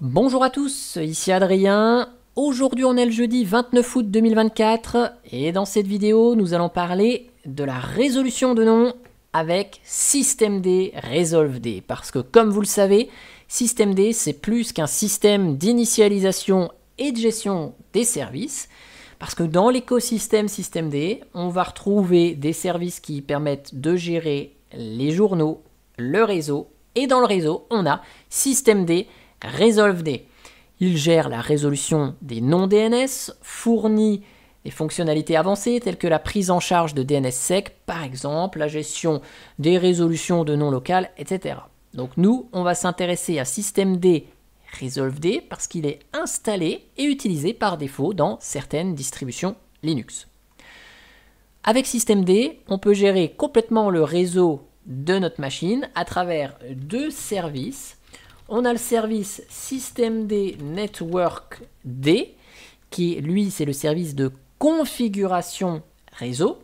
Bonjour à tous, ici Adrien. Aujourd'hui on est le jeudi 29 août 2024 et dans cette vidéo nous allons parler de la résolution de nom avec systemd resolved. Parce que comme vous le savez, systemd c'est plus qu'un système d'initialisation et de gestion des services. Parce que dans l'écosystème systemd, on va retrouver des services qui permettent de gérer les journaux, le réseau, et dans le réseau on a systemd resolved. Il gère la résolution des noms DNS, fournit des fonctionnalités avancées telles que la prise en charge de DNSSEC, par exemple, la gestion des résolutions de noms locales, etc. Donc nous, on va s'intéresser à systemd resolved parce qu'il est installé et utilisé par défaut dans certaines distributions Linux. Avec systemd, on peut gérer complètement le réseau de notre machine à travers deux services. On a le service systemd networkd qui, lui, c'est le service de configuration réseau.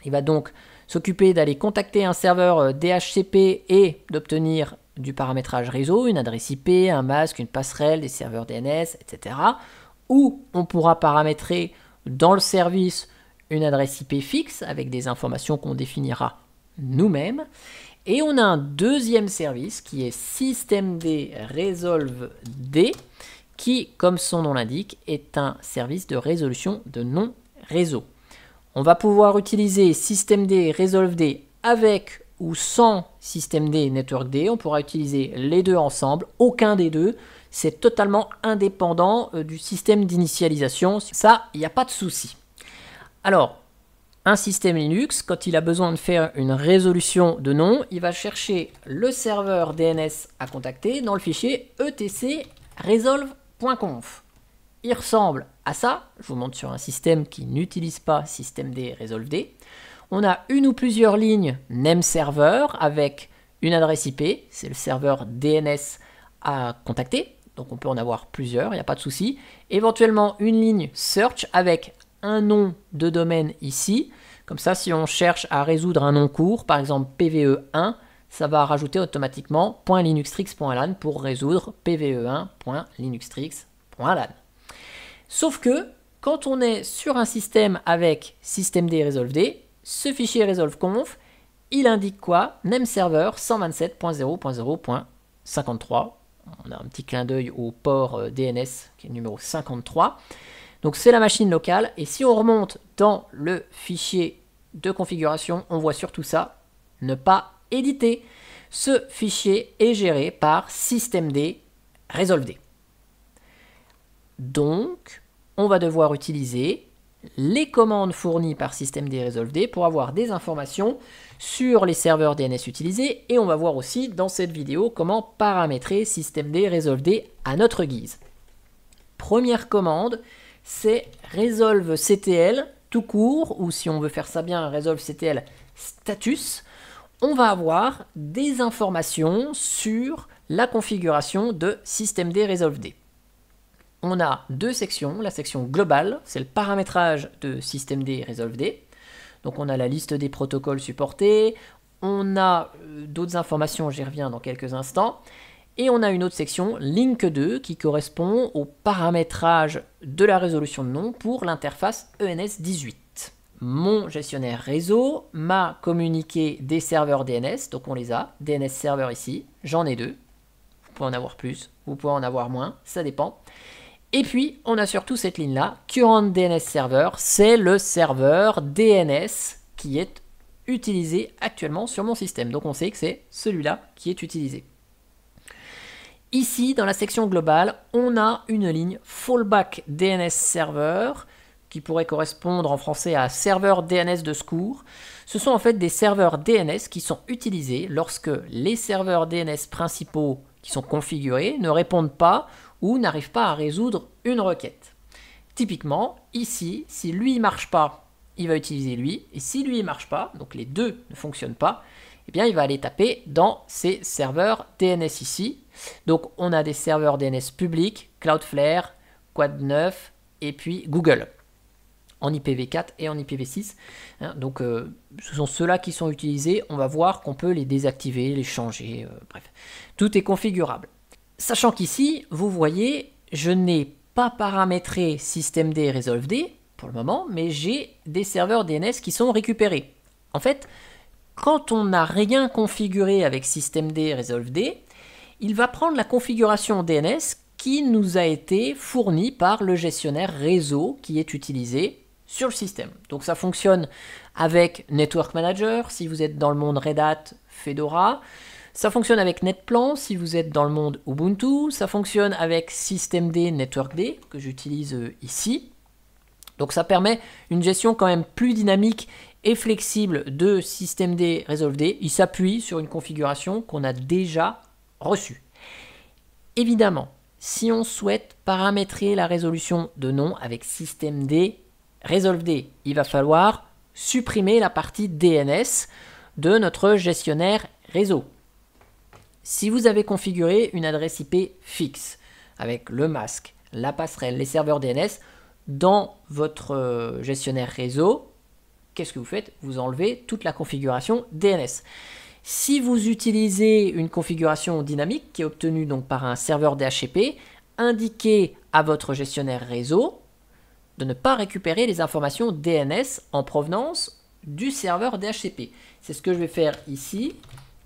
Il va donc s'occuper d'aller contacter un serveur DHCP et d'obtenir du paramétrage réseau, une adresse IP, un masque, une passerelle, des serveurs DNS, etc. Ou on pourra paramétrer dans le service une adresse IP fixe avec des informations qu'on définira nous-mêmes. Et on a un deuxième service qui est systemd resolved qui, comme son nom l'indique, est un service de résolution de nom réseau. On va pouvoir utiliser systemd resolved avec ou sans systemd networkd. On pourra utiliser les deux ensemble, aucun des deux. C'est totalement indépendant du système d'initialisation. Ça, il n'y a pas de souci. Alors, un système Linux, quand il a besoin de faire une résolution de nom, il va chercher le serveur DNS à contacter dans le fichier etc/resolve.conf. Il ressemble à ça. Je vous montre sur un système qui n'utilise pas systemd resolved. On a une ou plusieurs lignes nameserver avec une adresse IP, c'est le serveur DNS à contacter, donc on peut en avoir plusieurs, il n'y a pas de souci. Éventuellement une ligne search avec un nom de domaine ici, comme ça si on cherche à résoudre un nom court, par exemple pve1, ça va rajouter automatiquement .linuxtrix.lan pour résoudre pve1.linuxtrix.lan. Sauf que quand on est sur un système avec systemd resolved, ce fichier resolve.conf, il indique quoi? Nameserver 127.0.0.53. On a un petit clin d'œil au port DNS qui est le numéro 53. Donc c'est la machine locale. Et si on remonte dans le fichier de configuration, on voit surtout ça. Ne pas éditer. Ce fichier est géré par systemd resolved. Donc, on va devoir utiliser les commandes fournies par systemd resolved pour avoir des informations sur les serveurs DNS utilisés, et on va voir aussi dans cette vidéo comment paramétrer systemd resolved à notre guise. Première commande, c'est resolvectl tout court, ou si on veut faire ça bien, resolvectl status. On va avoir des informations sur la configuration de systemd resolved. On a deux sections. La section globale, c'est le paramétrage de systemd resolved. Donc on a la liste des protocoles supportés, on a d'autres informations, j'y reviens dans quelques instants. Et on a une autre section, link 2, qui correspond au paramétrage de la résolution de nom pour l'interface ENS18. Mon gestionnaire réseau m'a communiqué des serveurs DNS, donc on les a, DNS server ici, j'en ai deux. Vous pouvez en avoir plus, vous pouvez en avoir moins, ça dépend. Et puis, on a surtout cette ligne-là, current DNS server, c'est le serveur DNS qui est utilisé actuellement sur mon système. Donc on sait que c'est celui-là qui est utilisé. Ici, dans la section globale, on a une ligne fallback DNS server qui pourrait correspondre en français à serveur DNS de secours. Ce sont en fait des serveurs DNS qui sont utilisés lorsque les serveurs DNS principaux qui sont configurés ne répondent pas ou n'arrivent pas à résoudre une requête. Typiquement, ici, si lui ne marche pas, il va utiliser lui, et si lui ne marche pas, donc les deux ne fonctionnent pas, eh bien il va aller taper dans ces serveurs DNS ici. Donc on a des serveurs DNS publics, Cloudflare, Quad9 et puis Google, en IPv4 et en IPv6. Donc ce sont ceux-là qui sont utilisés. On va voir qu'on peut les désactiver, les changer, bref. Tout est configurable. Sachant qu'ici, vous voyez, je n'ai pas paramétré systemd resolved pour le moment, mais j'ai des serveurs DNS qui sont récupérés. En fait, quand on n'a rien configuré avec systemd resolved, il va prendre la configuration DNS qui nous a été fournie par le gestionnaire réseau qui est utilisé sur le système. Donc ça fonctionne avec Network Manager si vous êtes dans le monde Red Hat, Fedora. Ça fonctionne avec NetPlan si vous êtes dans le monde Ubuntu. Ça fonctionne avec systemd networkd que j'utilise ici. Donc ça permet une gestion quand même plus dynamique et flexible de systemd resolved. Il s'appuie sur une configuration qu'on a déjà reçue. Évidemment, si on souhaite paramétrer la résolution de nom avec systemd resolved, il va falloir supprimer la partie DNS de notre gestionnaire réseau. Si vous avez configuré une adresse IP fixe avec le masque, la passerelle, les serveurs DNS dans votre gestionnaire réseau, qu'est-ce que vous faites? Vous enlevez toute la configuration DNS. Si vous utilisez une configuration dynamique qui est obtenue donc par un serveur DHCP, indiquez à votre gestionnaire réseau de ne pas récupérer les informations DNS en provenance du serveur DHCP. C'est ce que je vais faire ici.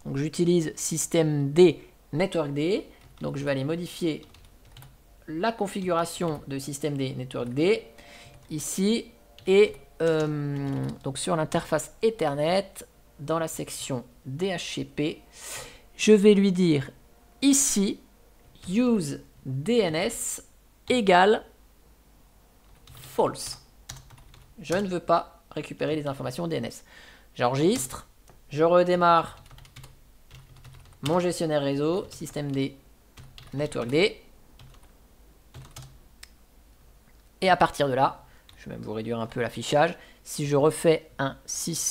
Donc j'utilise systemd networkd. Donc je vais aller modifier la configuration de systemd networkd ici et donc sur l'interface Ethernet dans la section DHCP, je vais lui dire ici use DNS égale false. Je ne veux pas récupérer les informations DNS. J'enregistre, je redémarre mon gestionnaire réseau, systemd networkd. Et à partir de là, je vais même vous réduire un peu l'affichage. Si je refais un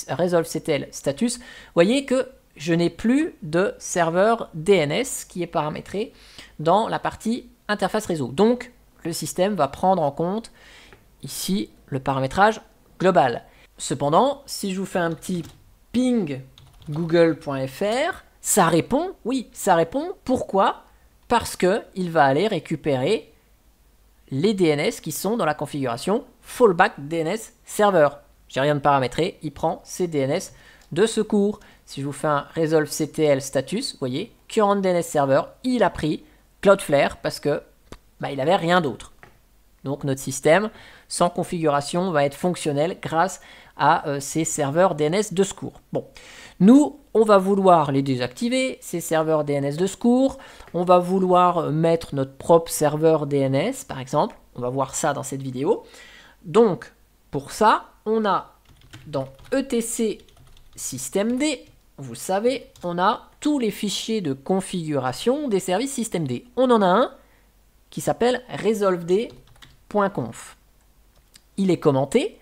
resolvectl status, vous voyez que je n'ai plus de serveur DNS qui est paramétré dans la partie interface réseau. Donc, le système va prendre en compte ici le paramétrage global. Cependant, si je vous fais un petit ping google.fr, ça répond, oui, ça répond. Pourquoi? Parce qu'il va aller récupérer les DNS qui sont dans la configuration fallback DNS server. J'ai rien de paramétré, il prend ces DNS de secours. Si je vous fais un resolvectl status, vous voyez, current DNS server, il a pris Cloudflare parce que il n'avait rien d'autre. Donc notre système sans configuration va être fonctionnel grâce à ces serveurs DNS de secours. Bon, nous, on va vouloir les désactiver, ces serveurs DNS de secours. On va vouloir mettre notre propre serveur DNS, par exemple. On va voir ça dans cette vidéo. Donc, pour ça, on a dans etc systemd, vous savez, on a tous les fichiers de configuration des services systemd. On en a un qui s'appelle resolved.conf. Il est commenté,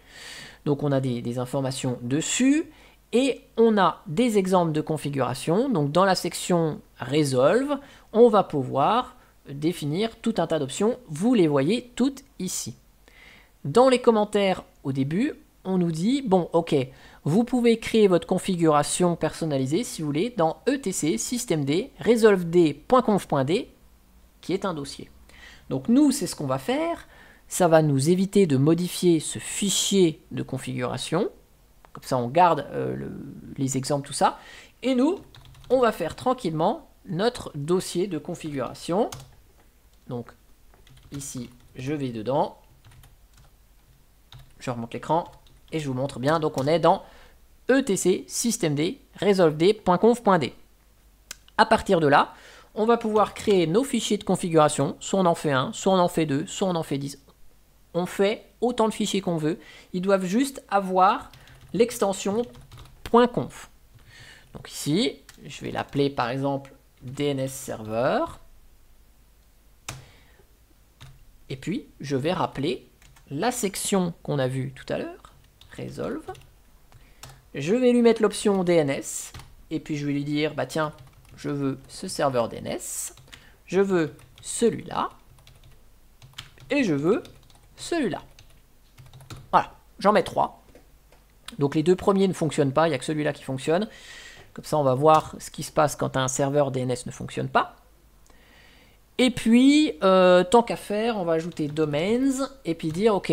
donc on a des informations dessus, et on a des exemples de configuration. Donc dans la section Resolve, on va pouvoir définir tout un tas d'options. Vous les voyez toutes ici. Dans les commentaires au début, on nous dit, bon ok, vous pouvez créer votre configuration personnalisée si vous voulez dans etc systemd resolved.conf.d qui est un dossier. Donc nous, c'est ce qu'on va faire. Ça va nous éviter de modifier ce fichier de configuration. Comme ça, on garde les exemples, tout ça. Et nous, on va faire tranquillement notre dossier de configuration. Donc, ici, je vais dedans. Je remonte l'écran et je vous montre bien. Donc, on est dans etc systemd resolved.conf.d. À partir de là, on va pouvoir créer nos fichiers de configuration. Soit on en fait un, soit on en fait deux, soit on en fait 10. On fait autant de fichiers qu'on veut. Ils doivent juste avoir l'extension .conf. Donc ici, je vais l'appeler par exemple DNS Server. Et puis, je vais rappeler la section qu'on a vue tout à l'heure, Resolve. Je vais lui mettre l'option DNS. Et puis, je vais lui dire, bah tiens, je veux ce serveur DNS. Je veux celui-là. Et je veux celui-là. Voilà, j'en mets 3. Donc les deux premiers ne fonctionnent pas, il n'y a que celui-là qui fonctionne. Comme ça, on va voir ce qui se passe quand un serveur DNS ne fonctionne pas. Et puis, tant qu'à faire, on va ajouter domains et puis dire, ok,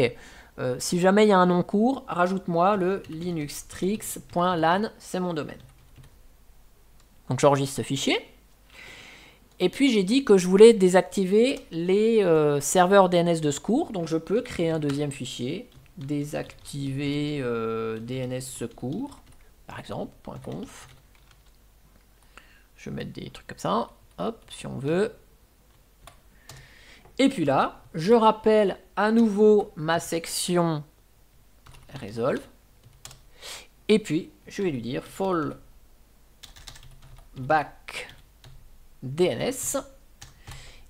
si jamais il y a un nom court, rajoute-moi le linuxtrix.lan, c'est mon domaine. Donc j'enregistre ce fichier. Et puis j'ai dit que je voulais désactiver les serveurs DNS de secours. Donc je peux créer un deuxième fichier, désactiver DNS secours, par exemple, .conf. Je vais mettre des trucs comme ça, hop, si on veut. Et puis là, je rappelle à nouveau ma section resolve. Et puis, je vais lui dire fallback DNS.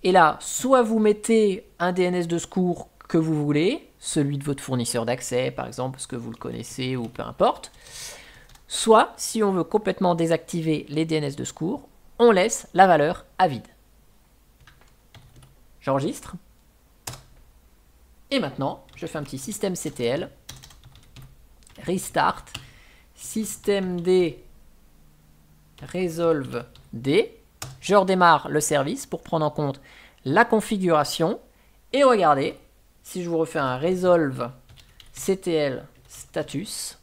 Et là, soit vous mettez un DNS de secours que vous voulez, celui de votre fournisseur d'accès, par exemple, parce que vous le connaissez ou peu importe. Soit, si on veut complètement désactiver les DNS de secours, on laisse la valeur à vide. J'enregistre. Et maintenant, je fais un petit systemctl, restart, systemd resolve d. Je redémarre le service pour prendre en compte la configuration. Et regardez, si je vous refais un resolve ctl status,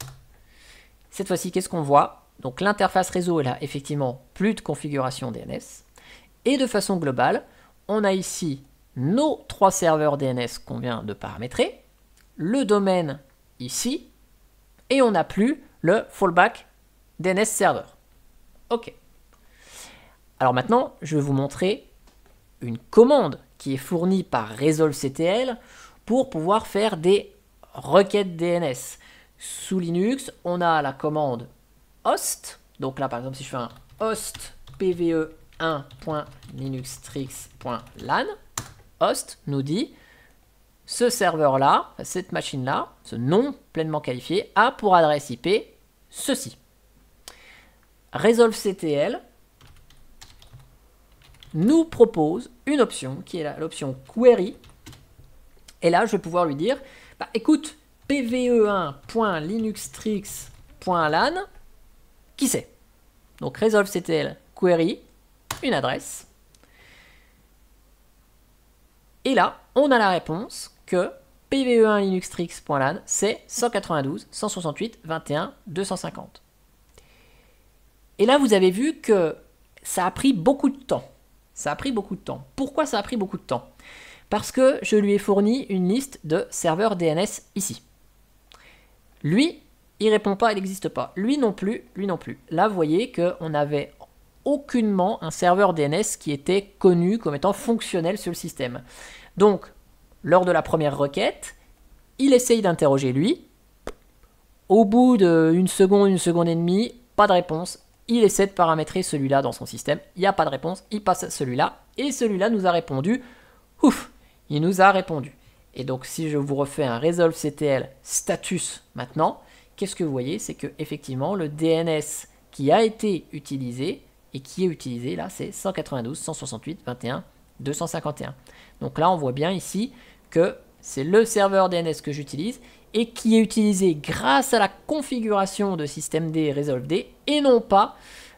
cette fois-ci, qu'est-ce qu'on voit? Donc l'interface réseau, elle a effectivement plus de configuration DNS. Et de façon globale, on a ici nos 3 serveurs DNS qu'on vient de paramétrer, le domaine ici, et on n'a plus le fallback DNS server. OK. Alors maintenant, je vais vous montrer une commande qui est fournie par resolvectl pour pouvoir faire des requêtes DNS. Sous Linux, on a la commande host. Donc là, par exemple, si je fais un host pve1.linuxtrix.lan, host nous dit ce serveur-là, cette machine-là, ce nom pleinement qualifié, a pour adresse IP ceci. resolvectl nous propose une option qui est l'option query. Et là, je vais pouvoir lui dire, bah, écoute, pve1.linuxtrix.lan, qui c'est? Donc resolvectl query, une adresse. Et là, on a la réponse que pve1.linuxtrix.lan, c'est 192.168.21.250. Et là, vous avez vu que ça a pris beaucoup de temps. Ça a pris beaucoup de temps. Pourquoi ça a pris beaucoup de temps? Parce que je lui ai fourni une liste de serveurs DNS ici. Lui, il répond pas, il n'existe pas. Lui non plus, lui non plus. Là, vous voyez qu'on n'avait aucunement un serveur DNS qui était connu comme étant fonctionnel sur le système. Donc, lors de la première requête, il essaye d'interroger lui. Au bout d'une seconde et demie, pas de réponse. Il essaie de paramétrer celui-là dans son système. Il n'y a pas de réponse. Il passe à celui-là. Et celui-là nous a répondu. Ouf, il nous a répondu. Et donc, si je vous refais un resolvectl status maintenant, qu'est-ce que vous voyez? C'est que effectivement, le DNS qui a été utilisé et qui est utilisé là, c'est 192.168.21.251. Donc là, on voit bien ici que c'est le serveur DNS que j'utilise et qui est utilisé grâce à la configuration de systemd resolved et non pas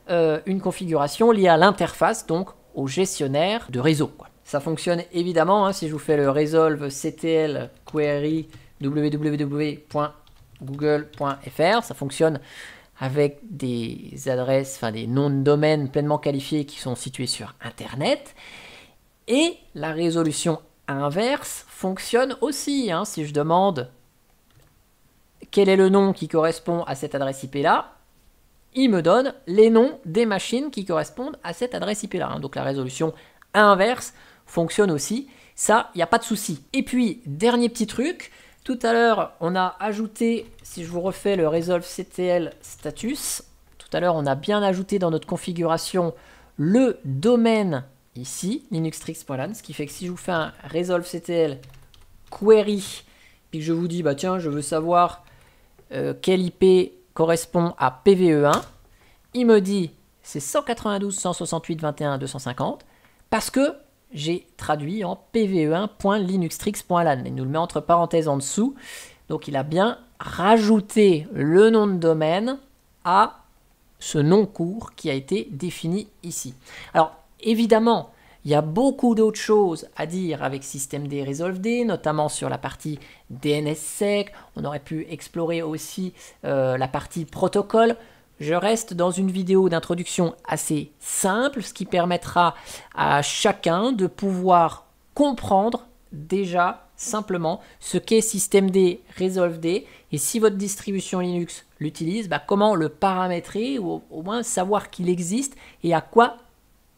une configuration liée à l'interface, donc au gestionnaire de réseau, quoi. Ça fonctionne évidemment, hein, si je vous fais le resolvectl query www.google.fr, ça fonctionne avec des adresses, enfin des noms de domaine pleinement qualifiés qui sont situés sur Internet. Et la résolution inverse fonctionne aussi, hein, si je demande quel est le nom qui correspond à cette adresse IP-là, il me donne les noms des machines qui correspondent à cette adresse IP-là. Hein. Donc la résolution inverse fonctionne aussi. Ça, il n'y a pas de souci. Et puis, dernier petit truc. Tout à l'heure, on a ajouté, si je vous refais le resolvectl status, tout à l'heure, on a bien ajouté dans notre configuration le domaine ici, linuxtrix.lan, ce qui fait que si je vous fais un resolvectl query, puis que je vous dis, bah tiens, je veux savoir quelle IP correspond à PVE1, il me dit c'est 192.168.21.250 parce que j'ai traduit en pve1.linuxtrix.lan. Il nous le met entre parenthèses en dessous. Donc il a bien rajouté le nom de domaine à ce nom court qui a été défini ici. Alors évidemment, il Il y a beaucoup d'autres choses à dire avec systemd resolved, notamment sur la partie DNSSEC. On aurait pu explorer aussi la partie protocole. Je reste dans une vidéo d'introduction assez simple, ce qui permettra à chacun de pouvoir comprendre déjà simplement ce qu'est systemd resolved et si votre distribution Linux l'utilise, comment le paramétrer ou au moins savoir qu'il existe et à quoi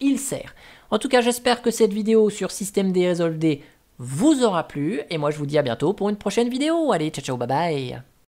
il sert. En tout cas, j'espère que cette vidéo sur systemd resolved vous aura plu et moi je vous dis à bientôt pour une prochaine vidéo. Allez, ciao ciao, bye bye.